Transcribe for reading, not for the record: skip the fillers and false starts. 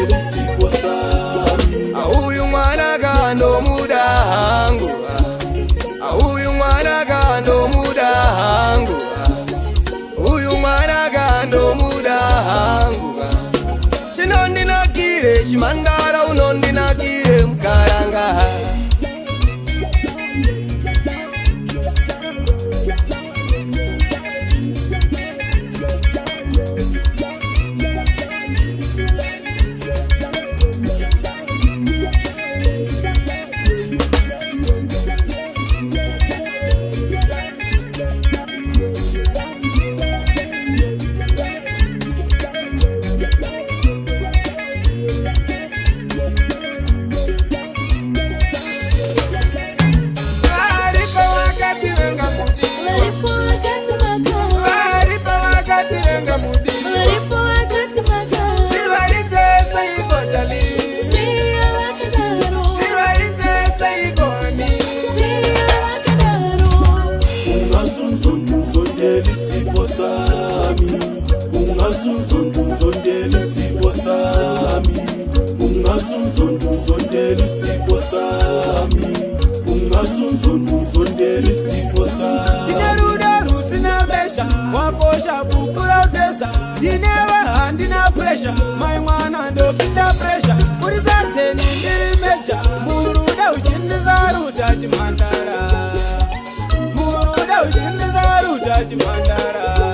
uzondeli sipo sami. Uyu mwana gando muda hangu, uyu mwana gando muda hangu, uyu mwana gando muda hangu. Shinondi nakire shimandara unondi nakire mkaranga. My one and up in the pressure. What is that? Any measure? Muruda ujinda zaruta jimandara. Muruda ujinda zaruta jimandara.